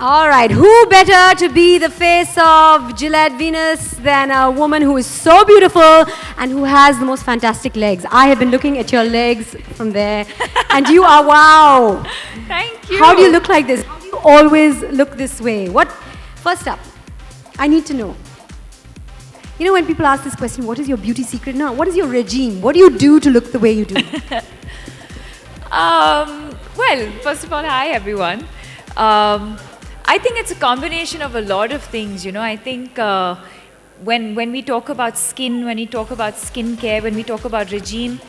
All right, who better to be the face of Gillette Venus than a woman who is so beautiful and who has the most fantastic legs? I have been looking at your legs from there, and you are wow. Thank you. How do you look like this? How do you always look this way? First up, I need to know. You know, when people ask this question, what is your beauty secret? No, what is your regime? What do you do to look the way you do? Well, first of all, hi everyone. I think it's a combination of a lot of things. You know, I think when we talk about skin, when we talk about skincare, when we talk about regime,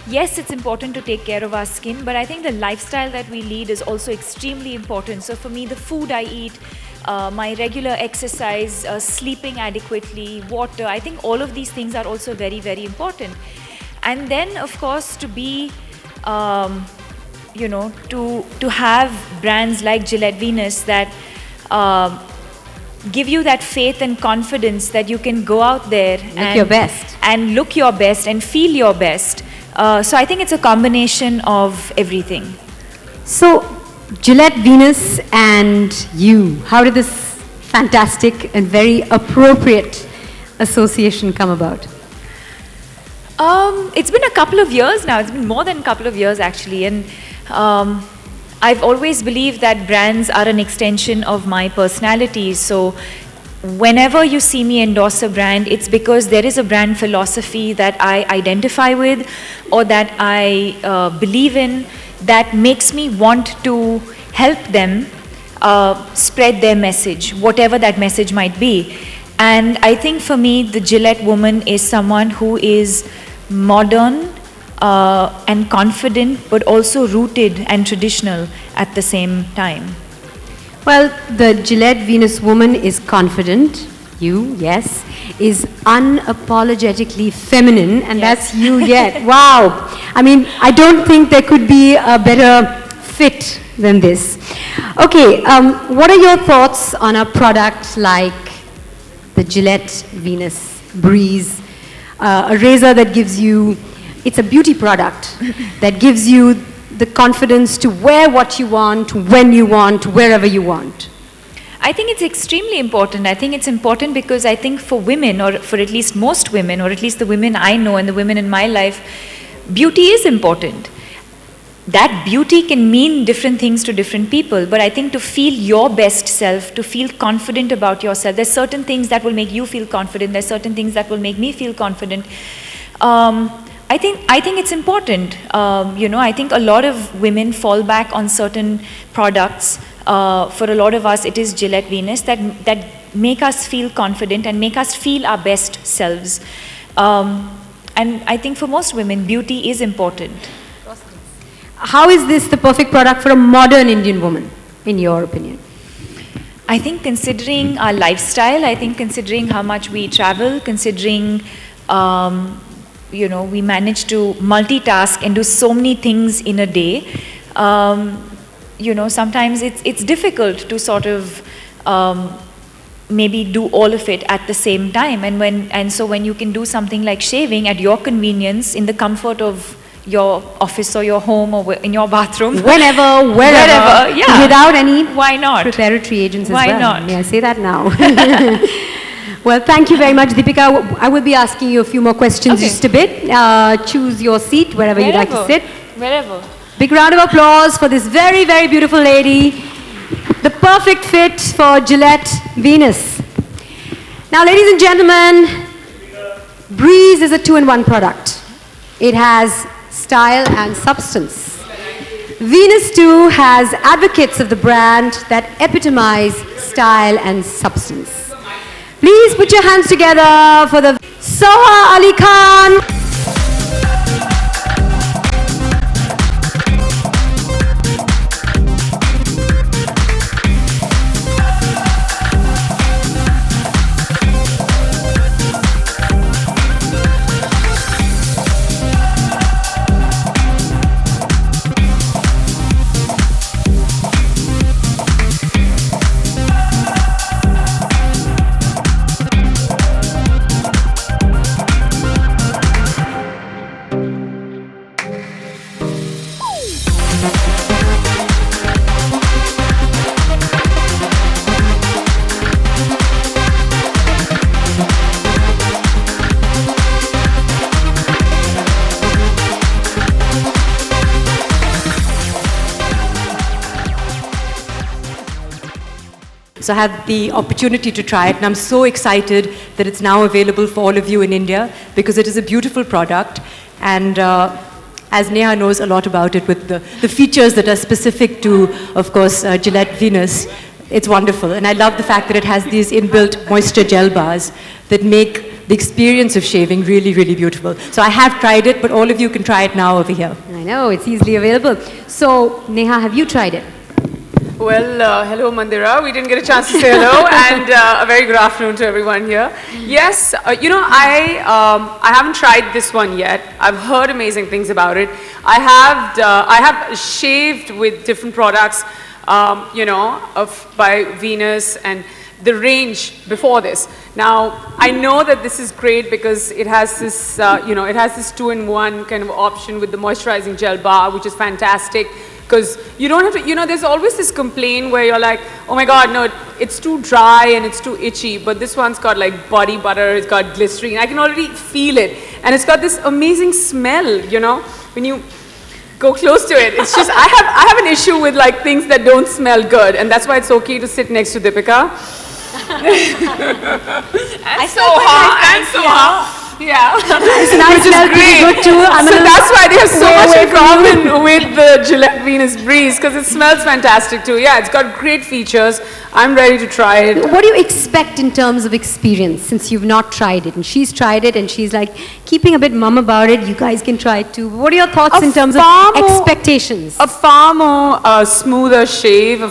yes, it's important to take care of our skin, but I think the lifestyle that we lead is also extremely important. So for me, the food I eat, my regular exercise, sleeping adequately, water, I think all of these things are also very, very important. And then, of course, to be, to have brands like Gillette Venus that give you that faith and confidence that you can go out there and your best and look your best and feel your best. So I think it's a combination of everything. So Gillette Venus and you, how did this fantastic and very appropriate association come about? It's been a couple of years now. It's been more than a couple of years actually, and I've always believed that brands are an extension of my personality. So whenever you see me endorse a brand, it's because there is a brand philosophy that I identify with or that I believe in that makes me want to help them spread their message, whatever that message might be. And I think for me, the Gillette woman is someone who is modern, and confident, but also rooted and traditional at the same time. Well, the Gillette Venus woman is confident. You, yes, is unapologetically feminine, and yes. That's you yet. Wow. I mean, I don't think there could be a better fit than this. Okay, what are your thoughts on a product like the Gillette Venus Breeze, a razor that gives you, it's a beauty product that gives you the confidence to wear what you want, when you want, wherever you want? I think it's extremely important. I think it's important because I think for women, or for at least most women, or at least the women I know and the women in my life, beauty is important. That beauty can mean different things to different people, but I think to feel your best self, to feel confident about yourself, there's certain things that will make you feel confident, there's certain things that will make me feel confident. I think it's important. I think a lot of women fall back on certain products. For a lot of us, it is Gillette Venus that make us feel confident and make us feel our best selves. And I think for most women, beauty is important. How is this the perfect product for a modern Indian woman, in your opinion? I think considering our lifestyle, I think considering how much we travel, considering we manage to multitask and do so many things in a day. Sometimes it's difficult to sort of maybe do all of it at the same time. And so when you can do something like shaving at your convenience in the comfort of your office or your home or in your bathroom. Whenever, wherever, yeah. Without any Why not? preparatory agents Why as well. not? May I say that now? Well, thank you very much, Deepika. I will be asking you a few more questions just a bit. Choose your seat wherever you'd like to sit. Wherever. Big round of applause for this very, very beautiful lady. The perfect fit for Gillette Venus. Now, ladies and gentlemen, Breeze is a two-in-one product. It has style and substance. Venus too has advocates of the brand that epitomize style and substance. Please put your hands together for the Soha Ali Khan. So I had the opportunity to try it, and I'm so excited that it's now available for all of you in India because it is a beautiful product. And as Neha knows a lot about it with the features that are specific to, of course, Gillette Venus, it's wonderful. And I love the fact that it has these inbuilt moisture gel bars that make the experience of shaving really, really beautiful. So I have tried it, but all of you can try it now over here. I know, it's easily available. So, Neha, have you tried it? Well, hello Mandira. We didn't get a chance to say hello, and a very good afternoon to everyone here. Yes, I haven't tried this one yet. I've heard amazing things about it. I have shaved with different products, by Venus and the range before this. Now, I know that this is great because it has this, it has this 2-in-1 kind of option with the moisturizing gel bar, which is fantastic. Because you don't have to, there's always this complaint where you're like, oh my God, no, it's too dry and it's too itchy. But this one's got like body butter, it's got glycerine. I can already feel it. And it's got this amazing smell, when you go close to it. It's just, I have an issue with like things that don't smell good. And that's why it's okay to sit next to Deepika. and so hot. Yeah, it's nice, which is great. Good too. So that's why they have so much in common with the Gillette Venus Breeze, because it smells fantastic too. Yeah, it's got great features. I'm ready to try it. What do you expect in terms of experience, since you've not tried it? And she's tried it, and she's like keeping a bit mum about it. You guys can try it too. What are your thoughts in terms of expectations? A far more smoother shave, a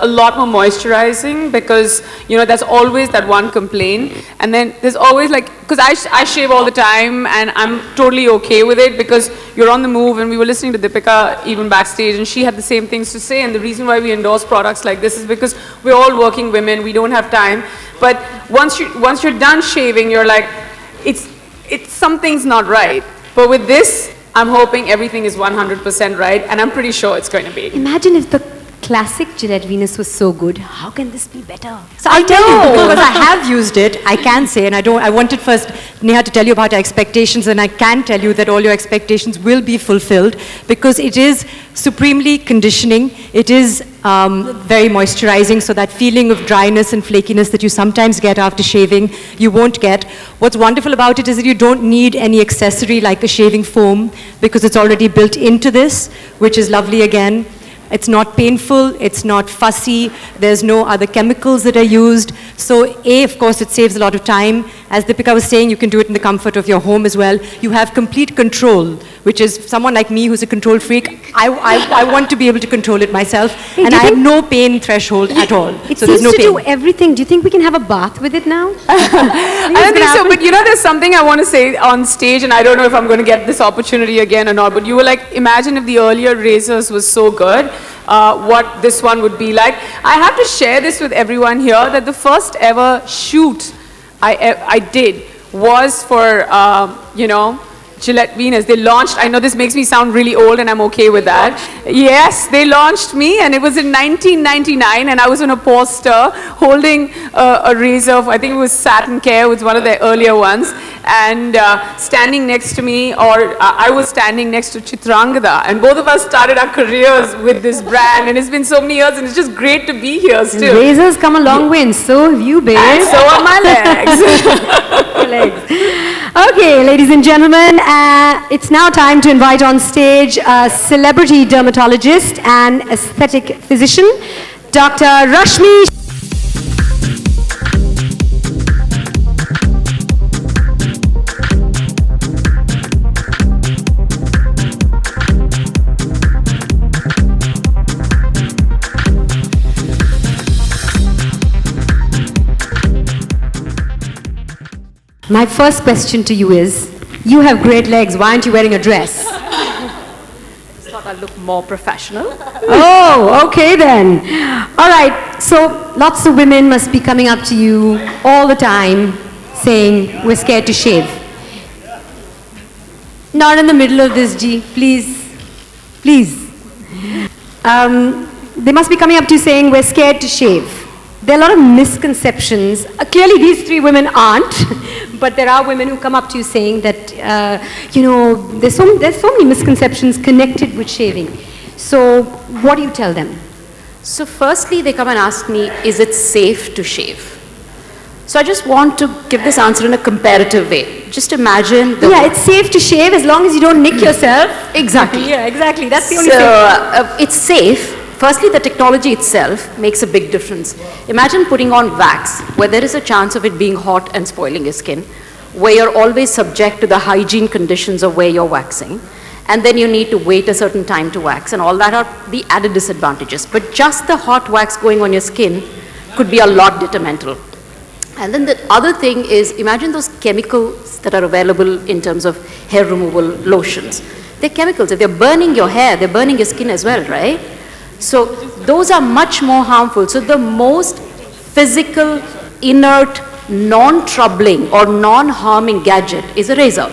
lot more moisturizing, because that's always that one complaint. And then there's always like, because I shave all the time, and I'm totally okay with it because you're on the move. And we were listening to Deepika even backstage, and she had the same things to say. And the reason why we endorse products like this is because we're all working women. We don't have time. But once you're done shaving, you're like, it's something's not right. But with this, I'm hoping everything is 100% right, and I'm pretty sure it's going to be. Imagine if the classic Gillette Venus was so good. How can this be better? So I'll tell you, because I have used it, I can say, and I wanted first Neha to tell you about our expectations, and I can tell you that all your expectations will be fulfilled because it is supremely conditioning. It is very moisturizing, so that feeling of dryness and flakiness that you sometimes get after shaving, you won't get. What's wonderful about it is that you don't need any accessory like a shaving foam because it's already built into this, which is lovely again. It's not painful, it's not fussy, there's no other chemicals that are used. So of course, it saves a lot of time. As Deepika was saying, you can do it in the comfort of your home as well. You have complete control, which is someone like me who's a control freak. I want to be able to control it myself, hey, and I have no pain threshold at all. It so seems there's no to pain. do everything. Do you think we can have a bath with it now? I don't think so, but there's something I want to say on stage, and I don't know if I'm going to get this opportunity again or not, but you were like, imagine if the earlier razors was so good, what this one would be like. I have to share this with everyone here, that the first ever shoot I did was for, Gillette Venus. They launched, I know this makes me sound really old and I'm okay with that. Yes, they launched me, and it was in 1999, and I was on a poster holding a razor, I think it was Satin Care, it was one of their earlier ones, and standing next to me, or I was standing next to Chitrangada, and both of us started our careers with this brand, and it's been so many years, and it's just great to be here still. Razors come a long way, and so have you, babe. And so are my legs. Okay, ladies and gentlemen, it's now time to invite on stage a celebrity dermatologist and aesthetic physician, Dr. Rashmi. My first question to you is, you have great legs, why aren't you wearing a dress? Just thought I'd look more professional. Oh, okay then. All right, so lots of women must be coming up to you all the time saying, we're scared to shave. Not in the middle of this, G, please. Please. They must be coming up to you saying, we're scared to shave. There are a lot of misconceptions. Clearly, these three women aren't, but there are women who come up to you saying that, there's so many misconceptions connected with shaving. So, what do you tell them? So firstly, they come and ask me, is it safe to shave? So I just want to give this answer in a comparative way. Just imagine the Yeah, it's safe to shave as long as you don't nick yourself. Exactly. Yeah, exactly. That's the only So thing. it's safe. Firstly, the technology itself makes a big difference. Imagine putting on wax where there is a chance of it being hot and spoiling your skin, where you're always subject to the hygiene conditions of where you're waxing, and then you need to wait a certain time to wax, and all that are the added disadvantages. But just the hot wax going on your skin could be a lot detrimental. And then the other thing is, imagine those chemicals that are available in terms of hair removal lotions. They're chemicals. If they're burning your hair, they're burning your skin as well, right? So those are much more harmful. So the most physical, inert, non-troubling or non-harming gadget is a razor.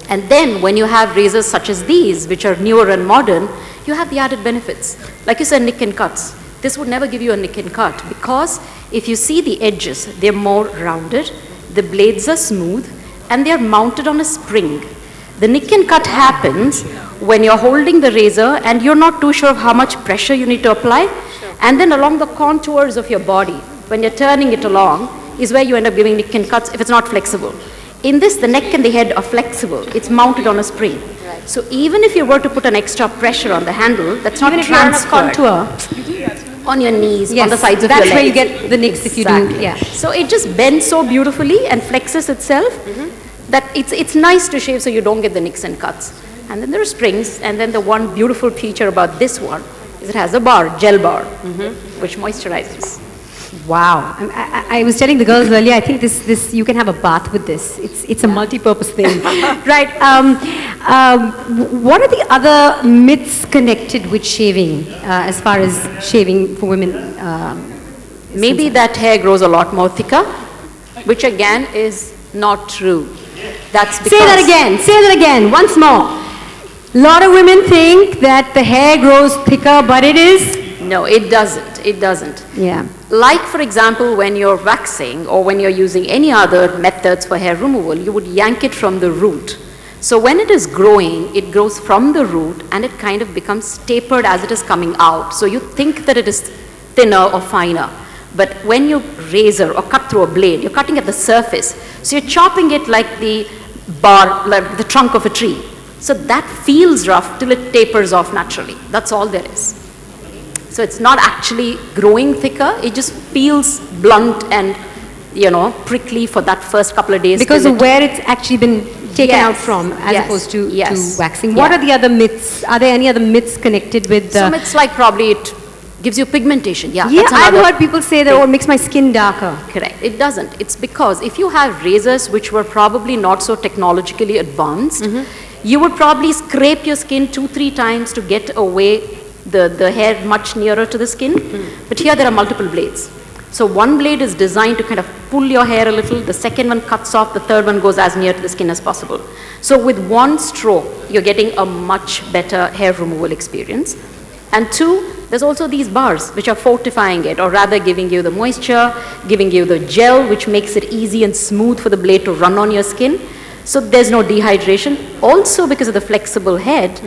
And then when you have razors such as these, which are newer and modern, you have the added benefits. Like you said, nick and cuts. This would never give you a nick and cut because if you see the edges, they're more rounded, the blades are smooth, and they're mounted on a spring. The nick and cut happens when you're holding the razor and you're not too sure of how much pressure you need to apply. And then along the contours of your body, when you're turning it along, is where you end up giving nick and cuts if it's not flexible. In this, the neck and the head are flexible. It's mounted on a spring. So even if you were to put an extra pressure on the handle, that's not Even if you're on a transferred. contour. On your knees, Yes, on the sides of that's your where you legs. get the nicks if you do. Exactly. Yeah. So it just bends so beautifully and flexes itself that it's nice to shave so you don't get the nicks and cuts. And then there are springs, and then the one beautiful feature about this one is it has a bar, gel bar, which moisturizes. Wow. I was telling the girls earlier, I think this you can have a bath with this. It's a multi-purpose thing. Right. What are the other myths connected with shaving as far as shaving for women? Maybe that hair grows a lot more thicker, which again is not true. That's because... Say that again, once more. A lot of women think that the hair grows thicker, but it is... No, it doesn't. It doesn't. Yeah. Like, for example, when you're waxing or when you're using any other methods for hair removal, you would yank it from the root. So when it is growing, it grows from the root and it kind of becomes tapered as it is coming out. So you think that it is thinner or finer. But when you razor or cut through a blade, you're cutting at the surface. So you're chopping it like the bar, like the trunk of a tree. So that feels rough till it tapers off naturally. That's all there is. So it's not actually growing thicker, it just feels blunt and, prickly for that first couple of days. Because till of where it's actually been taken out from as Yes. opposed to Yes. waxing. What Yeah. are the other myths? Are there any other myths connected with the... So it's like probably it gives you pigmentation. Yeah, yeah, that's I've another heard people say that, oh, it makes my skin darker. Correct. It doesn't. It's because if you have razors which were probably not so technologically advanced, you would probably scrape your skin 2-3 times to get away the hair much nearer to the skin. But here there are multiple blades. So one blade is designed to kind of pull your hair a little, the second one cuts off, the third one goes as near to the skin as possible. So with one stroke, you're getting a much better hair removal experience. And two, there's also these bars which are fortifying it, or rather giving you the moisture, giving you the gel which makes it easy and smooth for the blade to run on your skin. So there's no dehydration. Also because of the flexible head,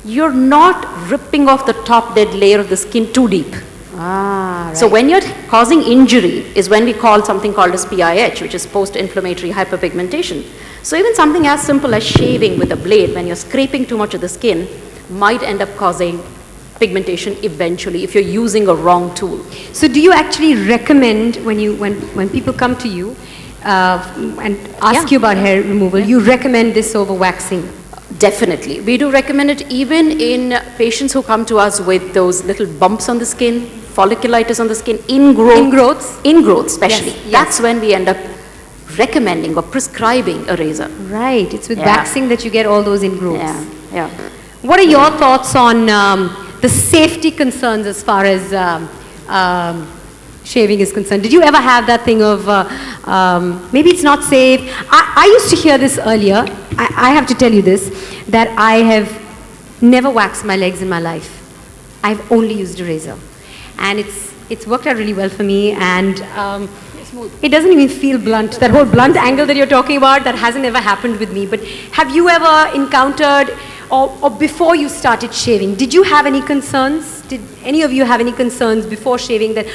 you're not ripping off the top dead layer of the skin too deep. Ah, right. So when you're causing injury is when we call something called as PIH, which is post-inflammatory hyperpigmentation. So even something as simple as shaving with a blade, when you're scraping too much of the skin, might end up causing pigmentation eventually if you're using a wrong tool. So do you actually recommend when people come to you and ask you about hair removal, you recommend this over waxing? Definitely. We do recommend it even in patients who come to us with those little bumps on the skin, folliculitis on the skin, ingrowths especially. Yes, yes. That's when we end up recommending or prescribing a razor. Right. It's with Yeah. waxing that you get all those ingrowths. Yeah. What are your thoughts on the safety concerns as far as shaving is concerned? Did you ever have that thing of maybe it's not safe? I used to hear this earlier. I have to tell you this, that I have never waxed my legs in my life. I've only used a razor. And it's worked out really well for me, and it doesn't even feel blunt. That whole blunt angle that you're talking about, that hasn't ever happened with me. But have you ever encountered or before you started shaving, did you have any concerns? Did any of you have any concerns before shaving that,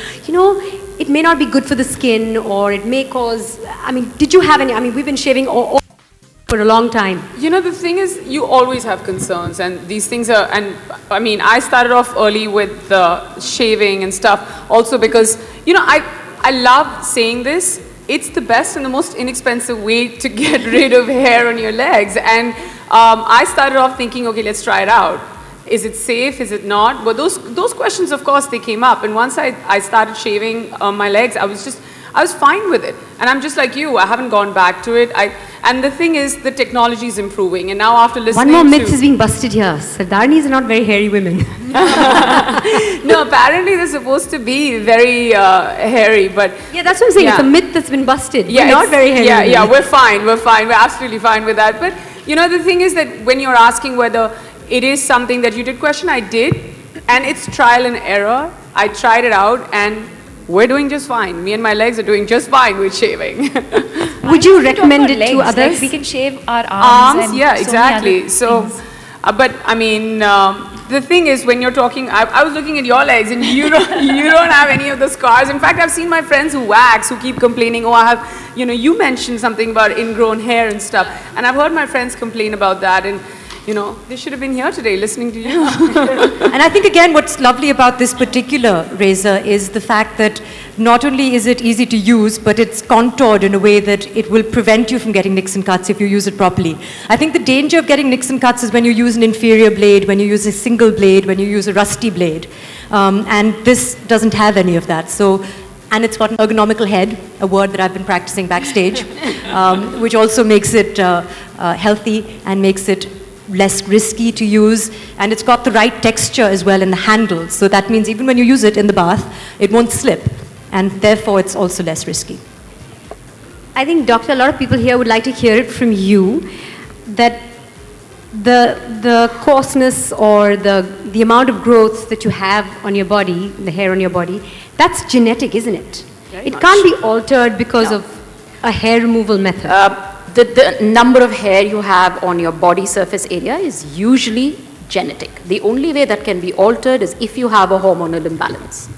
it may not be good for the skin or it may cause, did you have any, we've been shaving all for a long time. The thing is, you always have concerns, and these things are, and I started off early with shaving and stuff, also because, I love saying this, it's the best and the most inexpensive way to get rid of hair on your legs, and I started off thinking, okay, let's try it out. Is it safe? Is it not? But those questions, of course, they came up, and once I started shaving my legs, I was fine with it. And I'm just like you, I haven't gone back to it. And the thing is, the technology is improving. And now after listening One more myth is being busted here. Sardarnis are not very hairy women. No, apparently they're supposed to be very hairy, but... Yeah, that's what I'm saying. Yeah. It's a myth that's been busted. Yeah, We're not very hairy women. Yeah, we're fine. We're absolutely fine with that. But, the thing is that when you're asking whether it is something that you did question, I did. And it's trial and error. I tried it out, and we're doing just fine. Me and my legs are doing just fine with shaving. Would you recommend it to others? Like we can shave our arms. And yeah, so exactly. many other So, things. but the thing is, when you're talking, I was looking at your legs, and you don't have any of the scars. In fact, I've seen my friends who wax, who keep complaining, oh, I have, you mentioned something about ingrown hair and stuff, and I've heard my friends complain about that, and they should have been here today listening to you. And I think, again, what's lovely about this particular razor is the fact that not only is it easy to use, but it's contoured in a way that it will prevent you from getting nicks and cuts if you use it properly. I think the danger of getting nicks and cuts is when you use an inferior blade, when you use a single blade, when you use a rusty blade. And this doesn't have any of that. So, and it's got an ergonomical head, a word that I've been practicing backstage, which also makes it healthy and makes it less risky to use, and it's got the right texture as well in the handle, so that means even when you use it in the bath, it won't slip, and therefore it's also less risky. I think, Doctor, a lot of people here would like to hear it from you that the coarseness or the amount of growth that you have on your body, the hair on your body, that's genetic, isn't it? It can't be altered because of a hair removal method. The number of hair you have on your body surface area is usually genetic. The only way that can be altered is if you have a hormonal imbalance.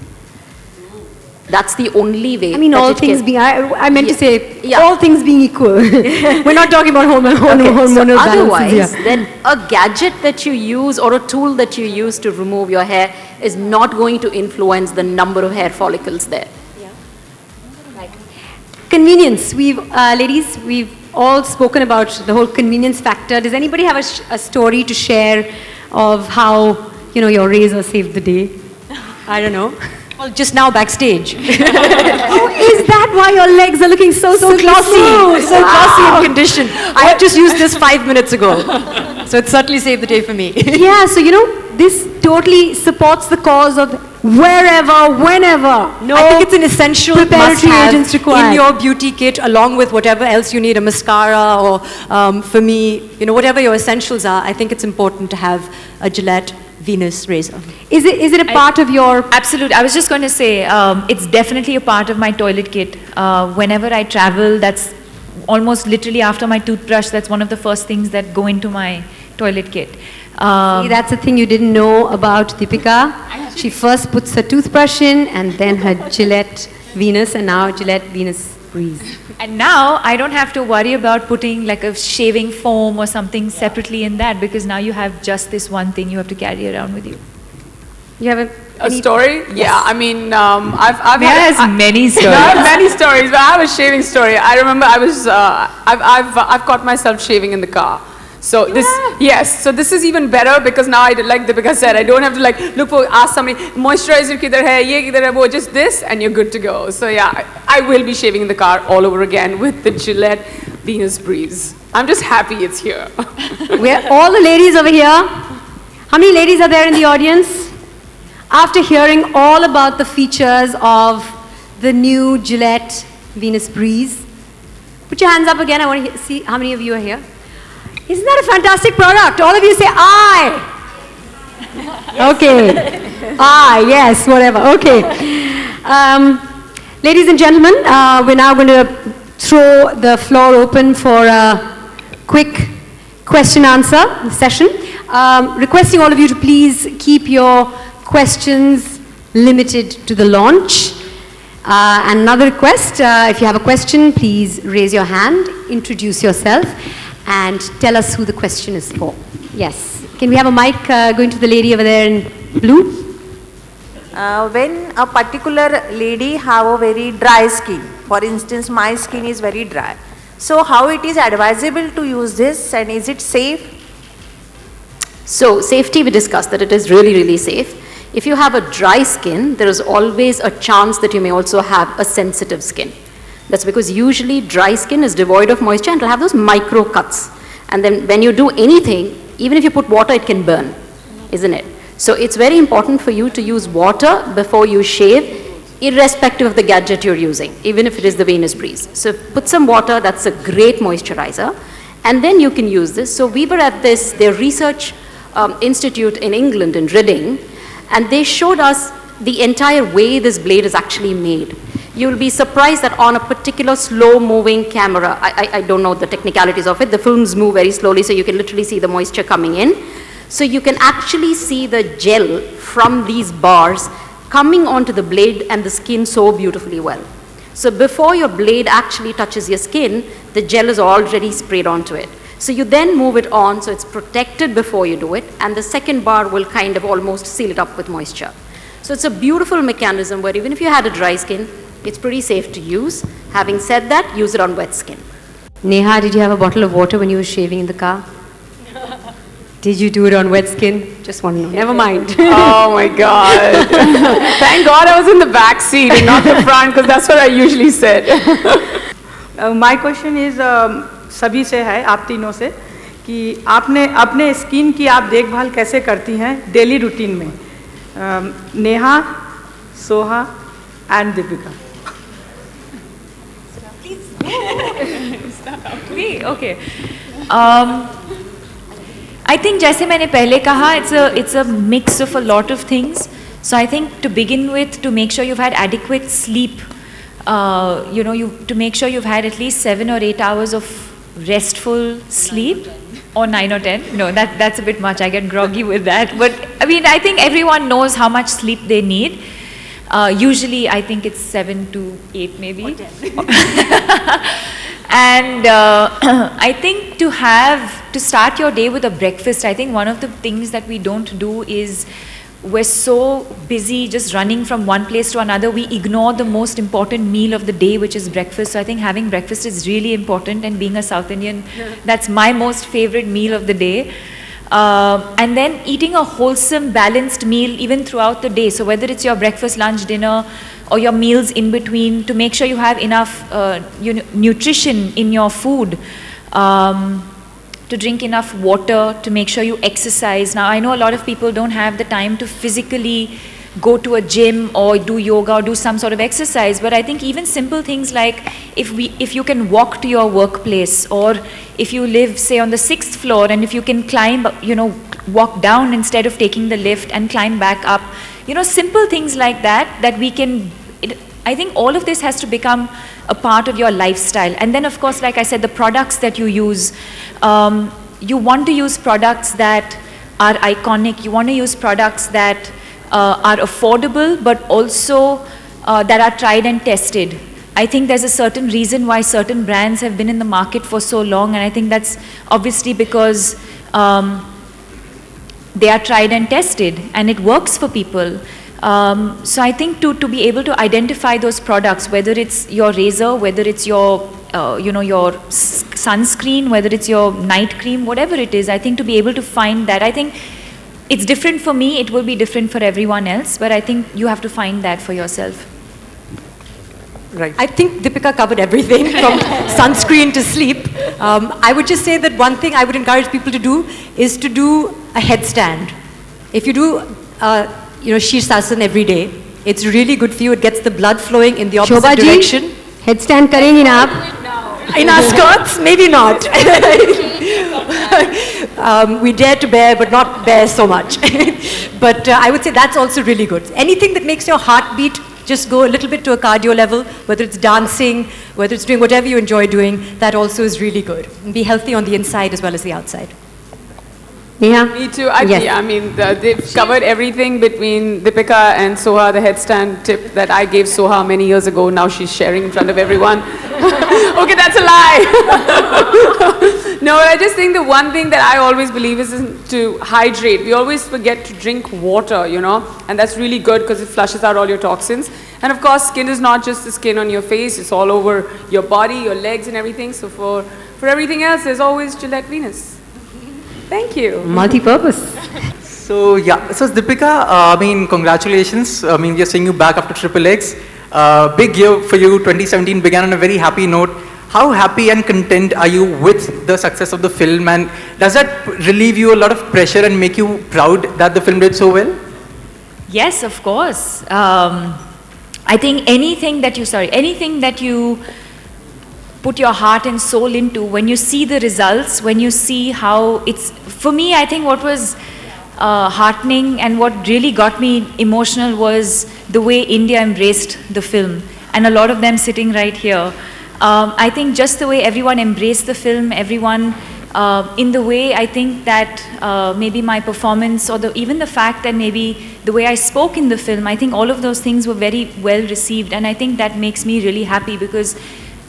That's the only way. All things being, I meant to say, Yeah. all things being equal. We're not talking about hormonal balances otherwise, here. then a gadget that you use or a tool that you use to remove your hair is not going to influence the number of hair follicles there. Convenience. Ladies, we've all spoken about the whole convenience factor. Does anybody have a story to share of how, your razor saved the day? I don't know. Well, just now backstage. Oh, is that why your legs are looking so Glossy, so glossy and conditioned. I just used this 5 minutes ago, so it certainly saved the day for me. Yeah, so this totally supports the cause of wherever, whenever. No, I think it's an essential preparatory must-have agents required. in your beauty kit, along with whatever else you need, a mascara or, for me, whatever your essentials are. I think it's important to have a Gillette Venus razor. Is it a part of your... Absolutely. I was just going to say, it's definitely a part of my toilet kit. Whenever I travel, that's almost literally after my toothbrush, that's one of the first things that go into my toilet kit. See, that's the thing you didn't know about Deepika. She first puts her toothbrush in and then her Gillette Venus, and now Gillette Venus Breeze. And now I don't have to worry about putting like a shaving foam or something separately in that, because now you have just this one thing you have to carry around with you. You have A story? Yeah, I've There has many stories. I have many stories, but I have a shaving story. I remember I've caught myself shaving in the car. So so this is even better because now like Deepika said, I don't have to ask somebody, moisturizer kidhar hai, ye kidhar hai, wo, just this, and you're good to go. So yeah, I will be shaving in the car all over again with the Gillette Venus Breeze. I'm just happy it's here. We're all the ladies over here. How many ladies are there in the audience? After hearing all about the features of the new Gillette Venus Breeze, put your hands up again. I want to see how many of you are here. Isn't that a fantastic product? All of you say I. Okay. I, yes, whatever. Okay. Ladies and gentlemen, we're now going to throw the floor open for a quick question-answer session. requesting all of you to please keep your questions limited to the launch. And another request, if you have a question, please raise your hand, introduce yourself, and tell us who the question is for. Yes. Can we have a mic going to the lady over there in blue? When a particular lady have a very dry skin, for instance, my skin is very dry. So how it is advisable to use this, and is it safe? So safety, we discussed that it is really, really safe. If you have a dry skin, there is always a chance that you may also have a sensitive skin. That's because usually dry skin is devoid of moisture and it'll have those micro cuts. And then when you do anything, even if you put water, it can burn, isn't it? So it's very important for you to use water before you shave, irrespective of the gadget you're using, even if it is the Venus Breeze. So put some water, that's a great moisturizer, and then you can use this. So we were at their research institute in England, in Reading, and they showed us the entire way this blade is actually made. You'll be surprised that on a particular slow-moving camera, I don't know the technicalities of it, the films move very slowly, so you can literally see the moisture coming in. So you can actually see the gel from these bars coming onto the blade and the skin so beautifully well. So before your blade actually touches your skin, the gel is already sprayed onto it. So you then move it on, so it's protected before you do it, and the second bar will kind of almost seal it up with moisture. So it's a beautiful mechanism where even if you had a dry skin, it's pretty safe to use. Having said that, use it on wet skin. Neha, did you have a bottle of water when you were shaving in the car? Did you do it on wet skin? Just want to know. Never mind. Oh my God. Thank God I was in the back seat and not the front, because that's what I usually said. My question is सभी से है, आप तीनों से, कि आपने अपने skin की आप देखभाल कैसे करती हैं डेली रूटीन में? Neha, Soha and Deepika. Okay. I think जैसे मैंने पहले कहा, it's a mix of a lot of things. So I think to begin with, to make sure you've had adequate sleep, to make sure you've had at least 7 or 8 hours of restful sleep, or 9 or 10. No, that's a bit much. I get groggy with that. But I mean, I think everyone knows how much sleep they need. Usually, I think it's 7 to 8 maybe. Or 10. And I think to start your day with a breakfast, I think one of the things that we don't do is we're so busy just running from one place to another, we ignore the most important meal of the day, which is breakfast. So I think having breakfast is really important, and being a South Indian, that's my most favorite meal of the day. And then eating a wholesome, balanced meal even throughout the day. So whether it's your breakfast, lunch, dinner, or your meals in between, to make sure you have enough nutrition in your food. To drink enough water, to make sure you exercise. Now, I know a lot of people don't have the time to physically go to a gym or do yoga or do some sort of exercise, but I think even simple things like if you can walk to your workplace, or if you live, say, on the 6th floor, and if you can climb, walk down instead of taking the lift and climb back up, simple things like that we can, I think all of this has to become a part of your lifestyle. And then, of course, like I said, the products that you use, you want to use products that are iconic. You want to use products that are affordable, but also that are tried and tested. I think there's a certain reason why certain brands have been in the market for so long, and I think that's obviously because they are tried and tested, and it works for people. So I think to be able to identify those products, whether it's your razor, whether it's your your sunscreen, whether it's your night cream, whatever it is, I think to be able to find that, I think it's different for me, it will be different for everyone else, but I think you have to find that for yourself. Right. I think Deepika covered everything from sunscreen to sleep. I would just say that one thing I would encourage people to do is to do a headstand. If you do Shirsasana every day, it's really good for you. It gets the blood flowing in the opposite Shobha direction. Ji, headstand karengi na aap? In our skirts, maybe not. We dare to bear, but not bear so much. But I would say that's also really good. Anything that makes your heart beat, just go a little bit to a cardio level, whether it's dancing, whether it's doing whatever you enjoy doing, that also is really good. And be healthy on the inside as well as the outside. Neha? Me too. Yes. Yeah, I mean, they've covered everything between Deepika and Soha, the headstand tip that I gave Soha many years ago. Now she's sharing in front of everyone. Okay, that's a lie. No, I just think the one thing that I always believe is to hydrate. We always forget to drink water, you know, and that's really good because it flushes out all your toxins. And of course, skin is not just the skin on your face, it's all over your body, your legs and everything. So for everything else, there's always Gillette Venus. Thank you. Multi-purpose. So yeah, so Deepika, I mean, congratulations. I mean, we are seeing you back after Triple X. Big year for you. 2017 began on a very happy note. How happy and content are you with the success of the film, and does that relieve you a lot of pressure and make you proud that the film did so well? Yes, of course. I think anything that you put your heart and soul into, when you see the results, when you see how it's, for me, I think what was heartening and what really got me emotional was the way India embraced the film, and a lot of them sitting right here. I think just the way everyone embraced the film, everyone, in the way I think that maybe my performance or even the fact that maybe the way I spoke in the film, I think all of those things were very well received, and I think that makes me really happy, because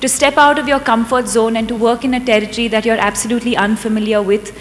to step out of your comfort zone and to work in a territory that you're absolutely unfamiliar with,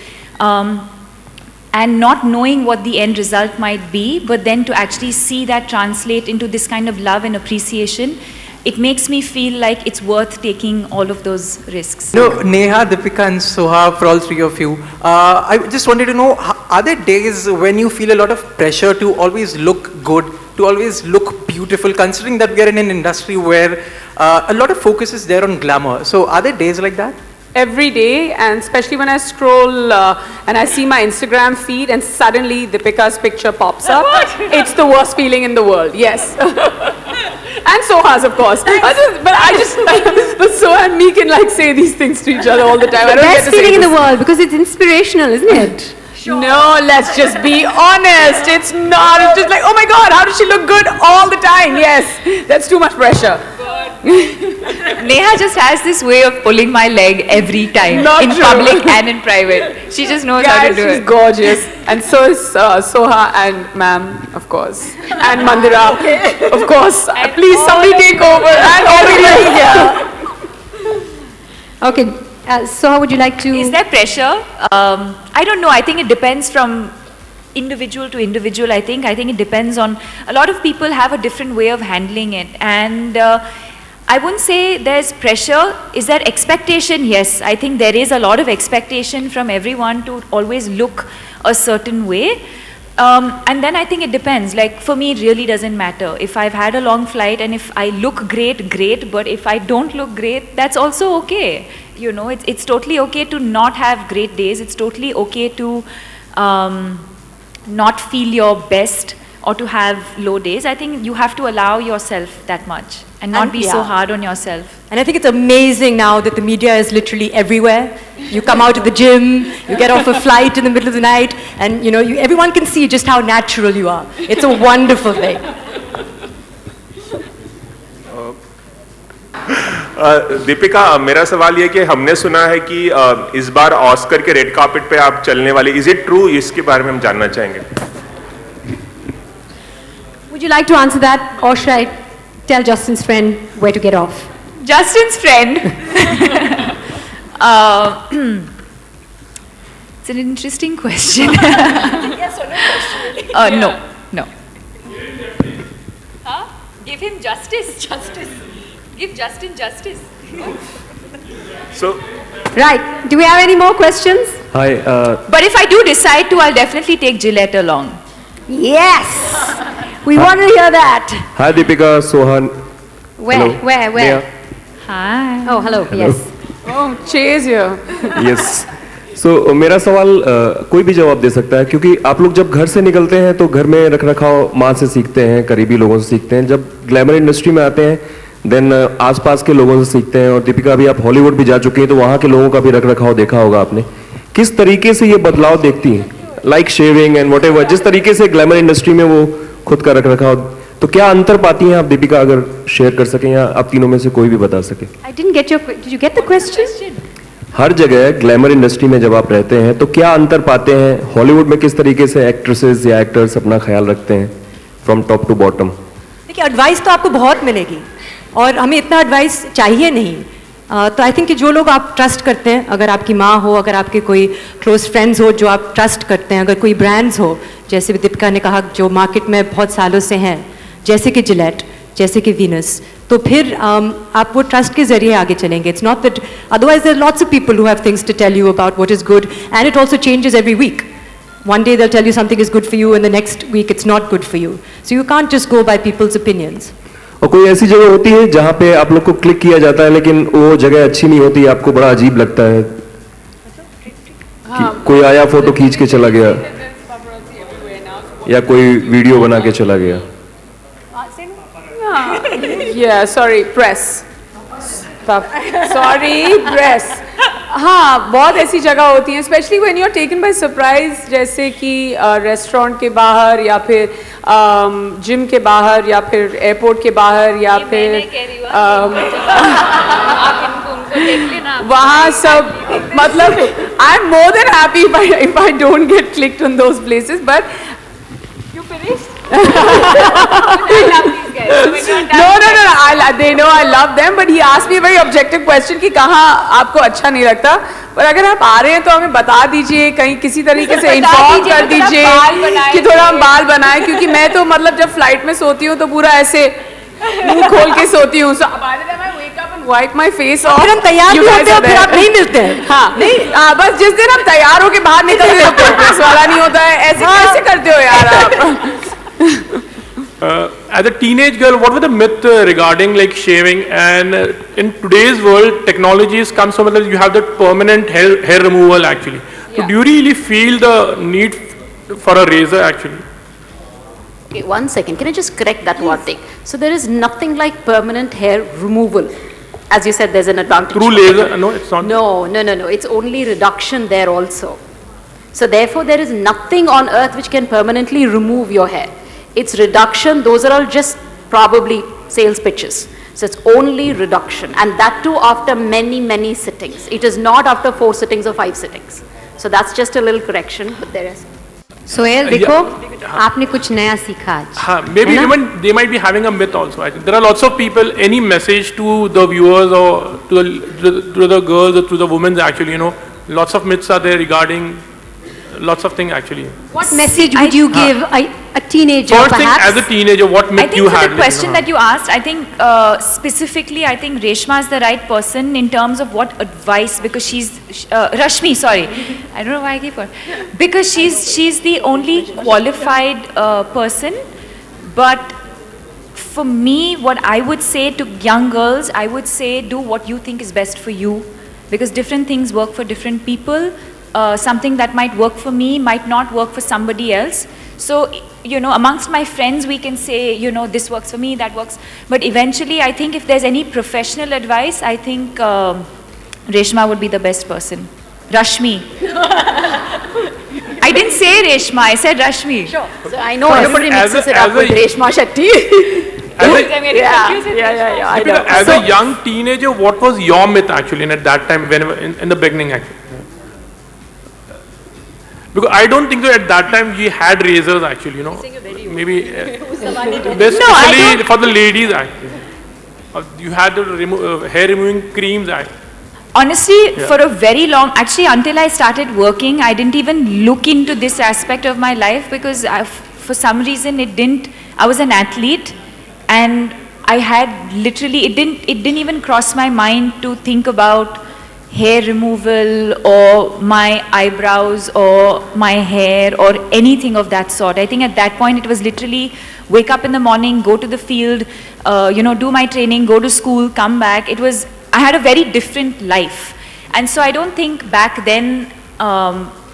and not knowing what the end result might be, but then to actually see that translate into this kind of love and appreciation, it makes me feel like it's worth taking all of those risks. No, Neha, Deepika and Soha, for all three of you, I just wanted to know, are there days when you feel a lot of pressure to always look good, to always look beautiful, considering that we are in an industry where a lot of focus is there on glamour? So are there days like that? Every day, and especially when I scroll and I see my Instagram feed and suddenly Deepika's picture pops up, it's the worst feeling in the world, yes. And Soha's, of course. But Soha and me can like say these things to each other all the time. I don't get Best to say feeling in this. the world, because it's inspirational, isn't it? No, let's just be honest. It's not. It's just like, oh my God, how does she look good all the time? Yes, that's too much pressure. Neha just has this way of pulling my leg every time, Not in true. public and in private. She just knows how to Guys, do she's it. gorgeous. And so is Soha and ma'am, of course. And Mandira, of course. Please, somebody take over. And everybody here. Okay, so how would you like to... Is there pressure? I don't know. I think it depends from individual to individual. I think it depends on, a lot of people have a different way of handling it, and I wouldn't say there's pressure. Is there expectation? Yes, I think there is a lot of expectation from everyone to always look a certain way. And then I think it depends. Like for me, it really doesn't matter. If I've had a long flight and if I look great, great. But if I don't look great, that's also okay. You know, it's totally okay to not have great days. It's totally okay to not feel your best or to have low days. I think you have to allow yourself that much and not be so hard on yourself. And I think it's amazing now that the media is literally everywhere. You come out of the gym, you get off a flight in the middle of the night, and you know, everyone can see just how natural you are. It's a wonderful thing. Deepika, मेरा सवाल ये कि हमने सुना है कि इस बार Oscar के रेड कार्पेट पे आप चलने वाले, इज इट ट्रू? इसके बारे में हम जानना चाहेंगे. Would you like to answer that, or should I tell Justin's friend where to get off? Justin's friend. It's an interesting question. Yes or no question? No. Huh? Give him justice. Give Justin justice. So, Right. Do we have any more questions? Hi, But if I do decide to, I'll definitely take Gillette along. Yes. We want to hear that. hi Deepika, Sohan. Where? Hello. Where? Neha. Hi. Oh, hello. Yes. Oh, Chase here. Yes. So मेरा सवाल कोई भी जवाब दे सकता है, क्योंकि आप लोग जब घर से निकलते हैं तो घर में रख रखाव माँ से सीखते हैं, करीबी लोगों से सीखते हैं. जब ग्लैमर इंडस्ट्री में आते हैं देन आसपास के लोगों से सीखते हैं. और दीपिका अभी आप हॉलीवुड भी जा चुके हैं तो वहाँ के लोगों का भी रख रखाव देखा होगा आपने. किस तरीके से ये बदलाव देखती हैं, लाइक शेविंग एंड व्हाटएवर, जिस तरीके से ग्लैमर इंडस्ट्री में वो खुद का रख रखाव, तो क्या अंतर पाती हैं आप दीपिका, अगर शेयर कर सकें या आप तीनों में से कोई भी बता सके? I didn't get your... Did you get the question? हर जगह ग्लैमर इंडस्ट्री में जब आप रहते हैं तो क्या अंतर पाते हैं? हॉलीवुड में किस तरीके से एक्ट्रेसेस या एक्टर्स अपना ख्याल रखते हैं फ्रॉम टॉप टू बॉटम? देखिए, एडवाइस तो आपको बहुत मिलेगी और हमें इतना एडवाइस चाहिए नहीं। तो आई थिंक कि जो लोग आप ट्रस्ट करते हैं, अगर आपकी माँ हो, अगर आपके कोई क्लोज फ्रेंड्स हो जो आप ट्रस्ट करते हैं, अगर कोई ब्रांड्स हो, जैसे दीपिका ने कहा जो मार्केट में बहुत सालों से हैं, जैसे कि जिलेट, जैसे कि वीनस, तो फिर आप वो ट्रस्ट के जरिए आगे चलेंगे। It's not that, otherwise there are lots of people who have things to tell you about what is good, and it also changes every week. One day they'll tell you something is good for you and the next week it's not good for you. So you can't just go by people's opinions. और कोई ऐसी जगह होती है जहाँ पे आप लोग को क्लिक किया जाता है लेकिन वो जगह अच्छी नहीं होती, आपको बड़ा अजीब लगता है कि कोई आया फोटो खींच के चला गया या कोई वीडियो बना के चला गया? Yeah, sorry, press. Sorry, press. हाँ, बहुत ऐसी जगह होती हैं, specially when you are taken by surprise, जैसे कि रेस्टोरेंट के बाहर या फिर जिम के बाहर या फिर एयरपोर्ट के बाहर या फिर वहाँ सब, मतलब I am more than happy if I don't get clicked on those places, but you finished? They know I love them, but he asked me a very objective question कि कहाँ आपको अच्छा नहीं लगता, पर अगर आप आ रहे हैं तो हमें बता दीजिए, कहीं किसी तरीके से इन्फॉर्म कर दीजिए कि थोड़ा हम बाल बनाएं, क्योंकि मैं तो मतलब जब फ्लाइट में सोती हूँ तो पूरा ऐसे मुंह खोल के सोती हूँ। So by the time I wake up and wipe my face off, फिर हम तैयार नहीं होते और फिर आप नहीं मिलते हैं। हाँ, नहीं, बस जिस दिन हम तैयार होके बाहर निकल जाते हैं प्रेस वाला नहीं होता है, ऐसे कैसे करते हो यार आप? As a teenage girl, what were the myth regarding like shaving? And in today's world, technology has come so much that you have that permanent hair removal actually. So do you really feel the need for a razor actually? Okay, 1 second. Can I just correct that one thing? So there is nothing like permanent hair removal. As you said, there's an advantage. Through laser? No, it's not. No. It's only reduction there also. So therefore, there is nothing on earth which can permanently remove your hair. It's reduction. Those are all just probably sales pitches. So it's only reduction, and that too after many sittings. It is not after 4 sittings or 5 sittings. So that's just a little correction, but there is. Sohail, देखो आपने कुछ नया सीखा आज। हाँ, maybe even they might be having a myth also. I think there are lots of people. Any message to the viewers or to the girls or to the women actually, you know, lots of myths are there regarding lots of things actually. What message would you give a teenager First thing, perhaps? as a teenager, what myth you had? I think for the question that you asked, I think specifically, I think Reshma is the right person in terms of what advice, because she's Rashmi. Sorry, I don't know why I keep her, because she's the only qualified person. But for me, what I would say to young girls, I would say do what you think is best for you, because different things work for different people. Something that might work for me might not work for somebody else. So, you know, amongst my friends we can say, you know, this works for me, that works. But eventually, I think if there's any professional advice, I think Reshma would be the best person. Rashmi. I didn't say Reshma, I said Rashmi. Sure. So I know everybody mixes it up with Reshma Shetty. Yeah. As a young teenager, what was your myth actually at that time, when in the beginning actually? Because I don't think so at that time we had razors actually, you know. Maybe especially for the ladies actually. You had the hair removing creams actually. Honestly, for a very long, actually until I started working, I didn't even look into this aspect of my life, because for some reason I was an athlete, and I had literally, it didn't even cross my mind to think about hair removal or my eyebrows or my hair or anything of that sort. I think at that point it was literally wake up in the morning, go to the field, you know, do my training, go to school, come back. I had a very different life. And so I don't think back then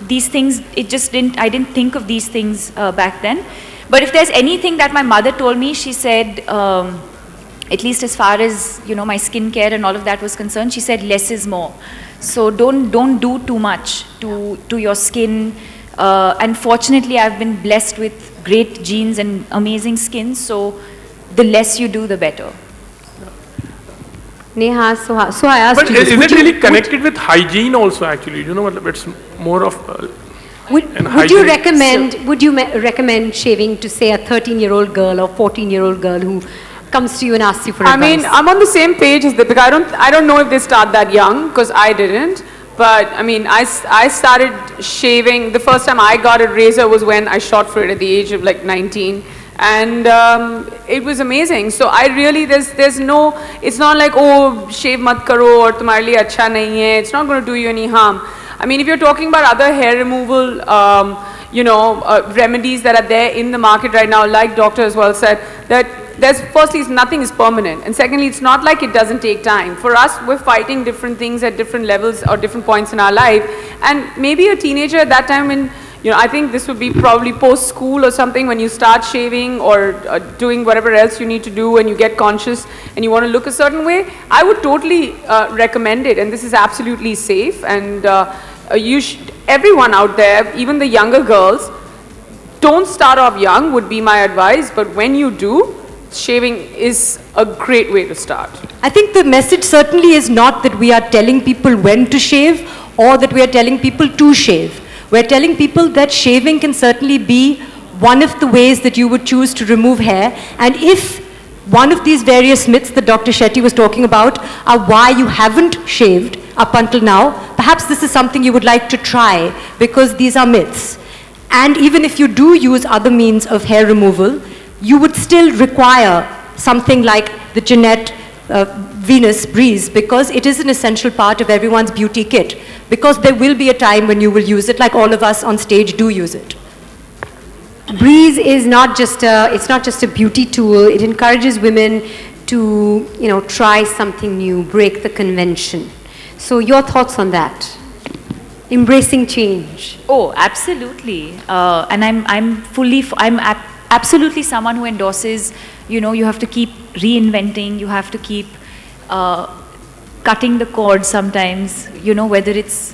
these things, I didn't think of these things back then. But if there's anything that my mother told me, she said, at least as far as, you know, my skincare and all of that was concerned, she said less is more. So don't do too much to your skin. And fortunately, I've been blessed with great genes and amazing skin. So the less you do, the better. Neha, so I asked But you this. is Would it you- really connected with hygiene also actually? You know, it's more of Would you hygienic- recommend shaving to, say, a 13-year-old girl or 14-year-old girl who comes to you and asks you for I advice? mean, I'm on the same page as Deepika. I don't know if they start that young, because I didn't. But I mean, I started shaving, the first time I got a razor was when I shot for it at the age of like 19. And it was amazing. So I really, there's no, it's not like, oh, shave mat karo or tumhare liye acha nahi hai. It's not going to do you any harm. I mean, if you're talking about other hair removal, remedies that are there in the market right now, like Doctor as well said, that firstly, nothing is permanent. And secondly, it's not like it doesn't take time. For us, we're fighting different things at different levels or different points in our life. And maybe a teenager at that time when, I think this would be probably post-school or something when you start shaving or doing whatever else you need to do and you get conscious and you want to look a certain way, I would totally recommend it. And this is absolutely safe. And everyone out there, even the younger girls, don't start off young would be my advice. But when you do, shaving is a great way to start. I think the message certainly is not that we are telling people when to shave or that we are telling people to shave. We're telling people that shaving can certainly be one of the ways that you would choose to remove hair. And if one of these various myths that Dr. Shetty was talking about are why you haven't shaved up until now, perhaps this is something you would like to try because these are myths. And even if you do use other means of hair removal, you would still require something like the Gillette Venus Breeze because it is an essential part of everyone's beauty kit. Because there will be a time when you will use it, like all of us on stage do use it. Breeze is not just a beauty tool. It encourages women to, try something new, break the convention. So your thoughts on that? Embracing change. Oh, absolutely. And I'm absolutely someone who endorses, you have to keep reinventing, you have to keep cutting the cord sometimes, whether it's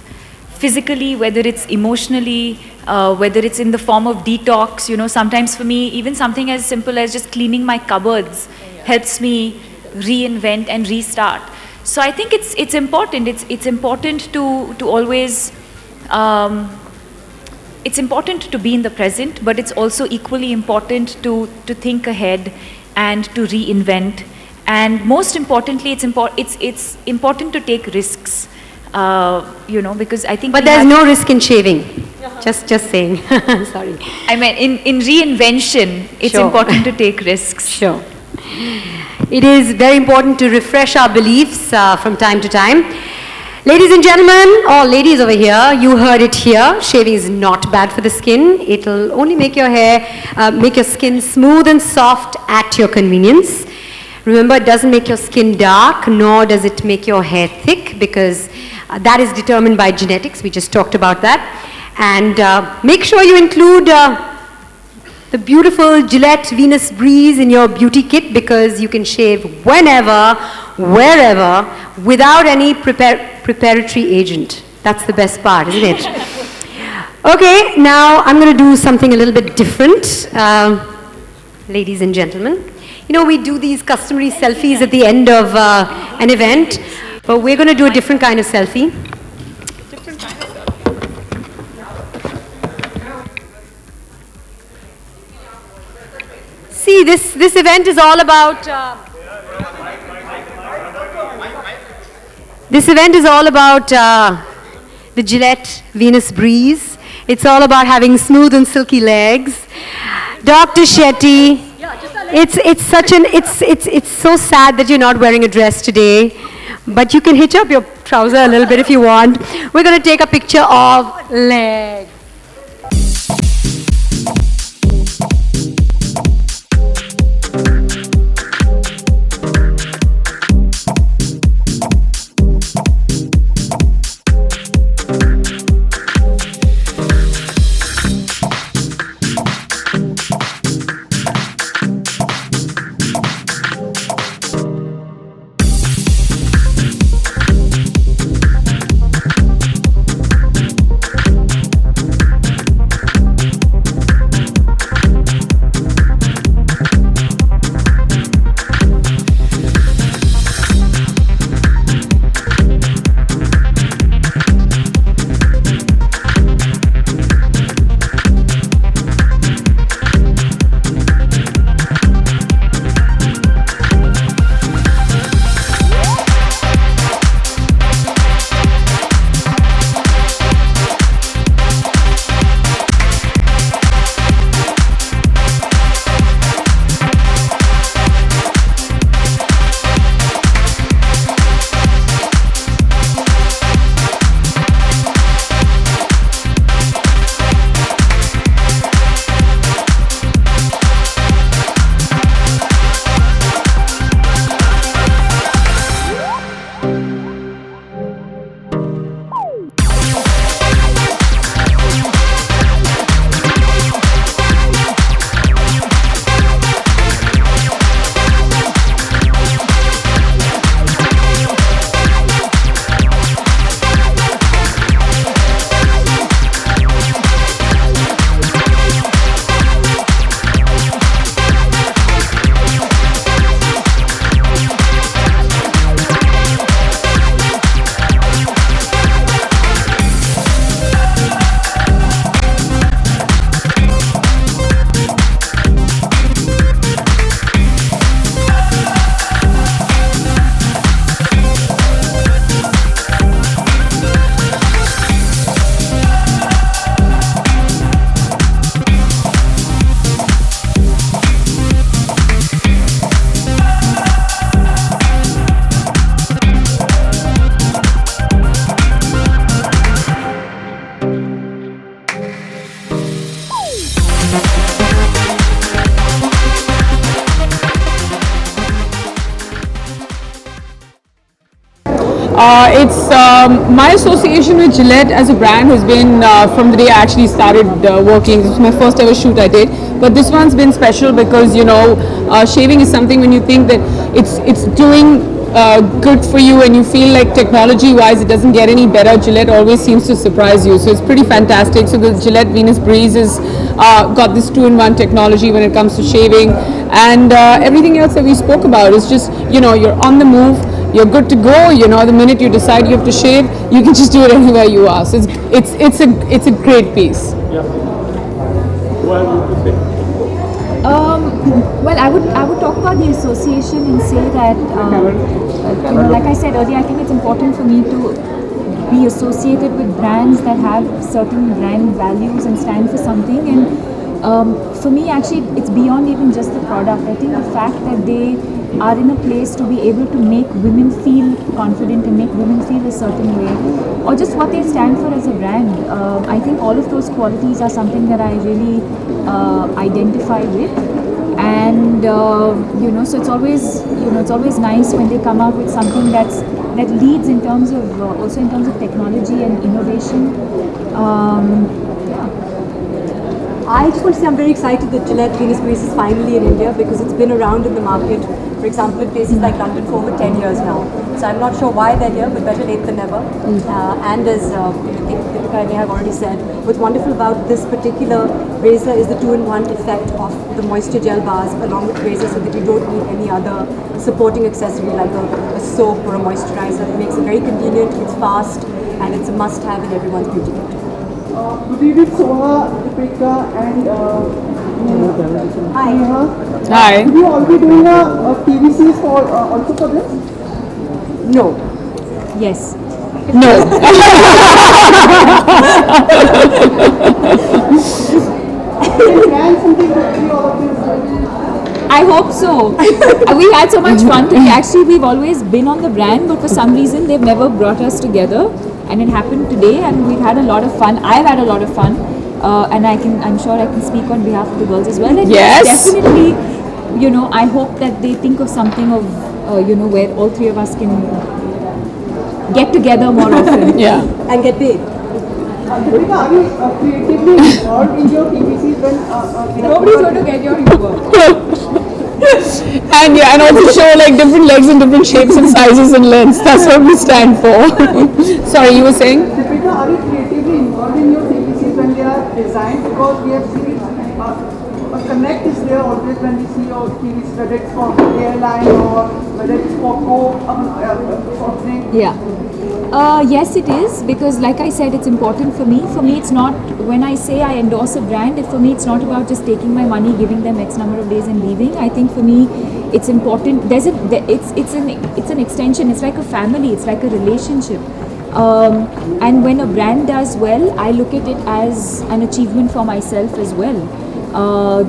physically, whether it's emotionally, whether it's in the form of detox, sometimes for me, even something as simple as just cleaning my cupboards helps me reinvent and restart. So I think it's important. It's important to always, it's important to be in the present, but it's also equally important to think ahead and to reinvent. And most importantly, it's important to take risks, because I think. But there's no risk in shaving. Just saying. Sorry. I mean, in reinvention, it's important to take risks. Sure. It is very important to refresh our beliefs from time to time. Ladies and gentlemen, or ladies over here, you heard it here. Shaving is not bad for the skin. It'll only make your make your skin smooth and soft at your convenience. Remember, it doesn't make your skin dark, nor does it make your hair thick, because that is determined by genetics. We just talked about that. And make sure you include the beautiful Gillette Venus Breeze in your beauty kit, because you can shave whenever, wherever, without any preparatory agent. That's the best part, isn't it? Okay, now I'm going to do something a little bit different, ladies and gentlemen. We do these customary selfies at the end of an event, but we're going to do a different kind of selfie. See, this event is all about. This event is all about the Gillette Venus Breeze. It's all about having smooth and silky legs. Dr. Shetty. It's so sad that you're not wearing a dress today, but you can hitch up your trouser a little bit if you want. We're going to take a picture of legs. My association with Gillette as a brand has been from the day I actually started working. This was my first ever shoot I did. But this one's been special because, you know, shaving is something when you think that it's doing good for you and you feel like technology-wise it doesn't get any better, Gillette always seems to surprise you. So it's pretty fantastic. So the Gillette Venus Breeze has got this 2-in-1 technology when it comes to shaving. And everything else that we spoke about is just, you know, you're on the move. You're good to go. You know, the minute you decide you have to shave, you can just do it anywhere you are. So it's a great piece. Yeah. What would you say? Well, I would talk about the association and say that, you know, like I said earlier, I think it's important for me to be associated with brands that have certain brand values and stand for something. And for me, actually, it's beyond even just the product. I think the fact that they are in a place to be able to make women feel confident and make women feel a certain way, or just what they stand for as a brand. I think all of those qualities are something that I really identify with. And you know, so it's always nice when they come out with something that leads in terms of also in terms of technology and innovation. I just want to say I'm very excited that Gillette Venus Breeze is finally in India because it's been around in the market, for example, in places like London for over 10 years now. So I'm not sure why they're here, but better late than never. And as Deepika and I have already said, what's wonderful about this particular razor is the 2-in-1 effect of the moisture gel bars along with razor, so that you don't need any other supporting accessory like a soap or a moisturizer. It makes it very convenient, it's fast, and it's a must-have in everyone's beauty kit. Good evening, Soha, Deepika, and Hi. Hi. Will you all be doing a TVCs for also for this? No. Yes. No. Can something to all of this? I hope so. We had so much fun today. Actually, we've always been on the brand, but for some reason they've never brought us together. And it happened today, and we've had a lot of fun. I've had a lot of fun, and I'm sure I can speak on behalf of the girls as well. And Yes. definitely, you know, I hope that they think of something of, you know, where all three of us can get together more often. Yeah. And get paid. Deepika, are you creatively involved in your TVCs when Nobody's going to get your humor. And yeah, and also show like different legs in different shapes and sizes and lengths. That's what we stand for. Sorry, you were saying? Deepika, are you creatively involved in your TVCs when they are designed? Because we have seen a connect is there always when we see your TVs, whether it's for airline or whether it's for something. Yeah. Yes, it is, because like I said, it's important for me. For me, it's not, when I say I endorse a brand, for me it's not about just taking my money, giving them X number of days and leaving. I think for me, it's important. It's an extension. It's like a family. It's like a relationship. And when a brand does well, I look at it as an achievement for myself as well.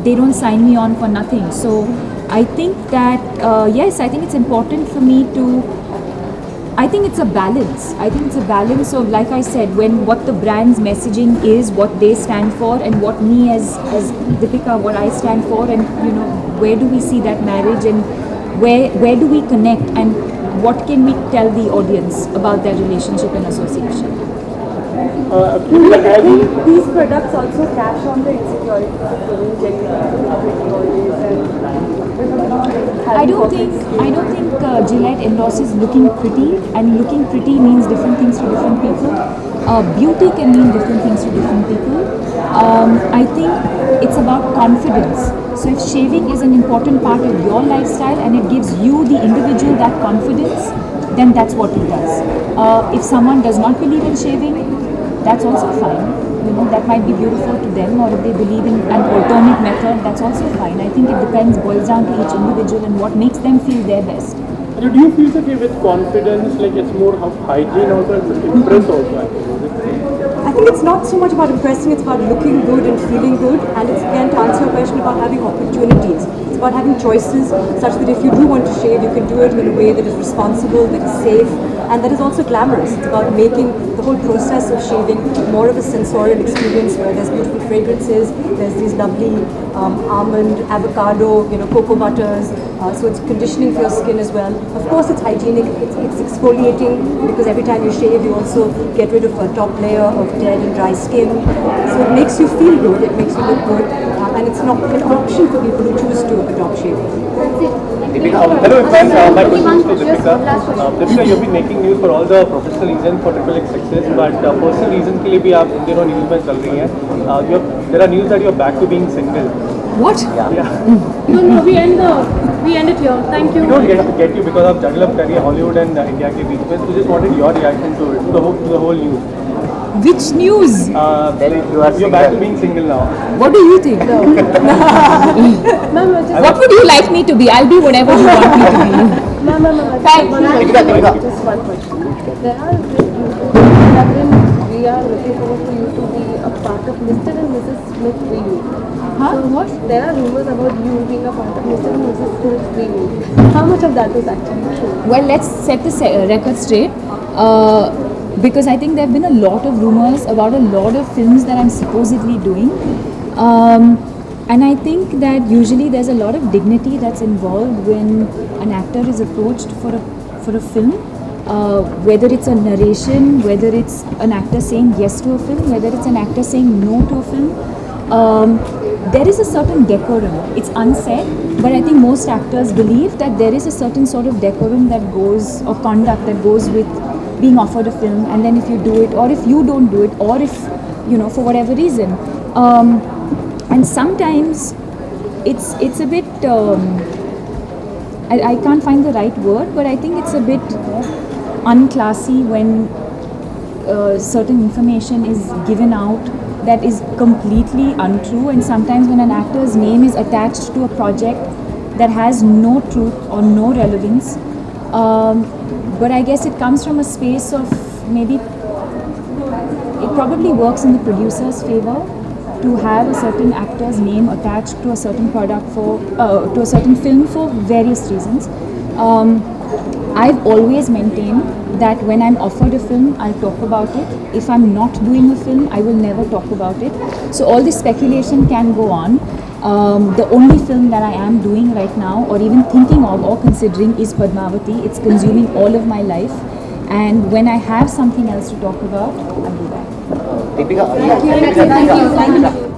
They don't sign me on for nothing. So I think that, yes, I think it's important for me to, I think it's a balance. I think it's a balance of, like I said, when what the brand's messaging is, what they stand for, and what me as Deepika, what I stand for, and you know, where do we see that marriage, and where do we connect, and what can we tell the audience about that relationship and association. These products also cash on the insecurity of women genuinely I don't think Gillette endorses looking pretty, and looking pretty means different things to different people. Beauty can mean different things to different people. I think it's about confidence. So if shaving is an important part of your lifestyle and it gives you, the individual, that confidence, then that's what it does. If someone does not believe in shaving, that's also fine. You know, that might be beautiful to them, or if they believe in an alternate method, that's also fine. I think it depends, boils down to each individual and what makes them feel their best. Do you feel that with confidence, like it's more of hygiene also, impress also? I think it's not so much about impressing, it's about looking good and feeling good, and it's again to answer your question about having opportunities. It's about having choices such that if you do want to shave, you can do it in a way that is responsible, that is safe, and that is also glamorous. It's about making the whole process of shaving more of a sensorial experience where there's beautiful fragrances, there's these lovely almond, avocado, cocoa butters, so it's conditioning for your skin as well. Of course it's hygienic, it's exfoliating because every time you shave you also get rid of a top layer of dead and dry skin. So it makes you feel good, it makes you look good, and it's not an option for people who choose to adopt shaving. Hello everyone, my question is to Deepika. Deepika, you've been making news for all the professional reasons for XXX success, but personal reason के लिए भी आप news में चल रही हैं. There are news that you're back to being single. What? Yeah. No, we end it here. Thank you. We don't get you because of juggle up career Hollywood and India के बीच में. So just wanted your reaction to it, to the whole news. Which news? You're back to being single now. What do you think? What would you like me to be? I'll be whatever you want me to be. Thank you. Just one question. There are we are looking forward for you to be a part of Mr. and Mrs. Smith review. Huh? So what? There are rumors about you being a part of Mr. and Mrs. Smith review. How much of that is actually true? Well, let's set the record straight. Because I think there have been a lot of rumors about a lot of films that I'm supposedly doing. And I think that usually there's a lot of dignity that's involved when an actor is approached for a film. Whether it's a narration, whether it's an actor saying yes to a film, whether it's an actor saying no to a film. There is a certain decorum. It's unsaid, but I think most actors believe that there is a certain sort of decorum that goes, or conduct that goes with being offered a film, and then if you do it, or if you don't do it, or if, for whatever reason. And sometimes it's a bit, I can't find the right word, but I think it's a bit unclassy when certain information is given out that is completely untrue, and sometimes when an actor's name is attached to a project that has no truth or no relevance. But I guess it comes from a space of maybe it probably works in the producer's favor to have a certain actor's name attached to a certain product to a certain film for various reasons. I've always maintained that when I'm offered a film, I'll talk about it. If I'm not doing a film, I will never talk about it. So all this speculation can go on. The only film that I am doing right now, or even thinking of or considering, is Padmavati. It's consuming all of my life. And when I have something else to talk about, I'll do that. Thank you.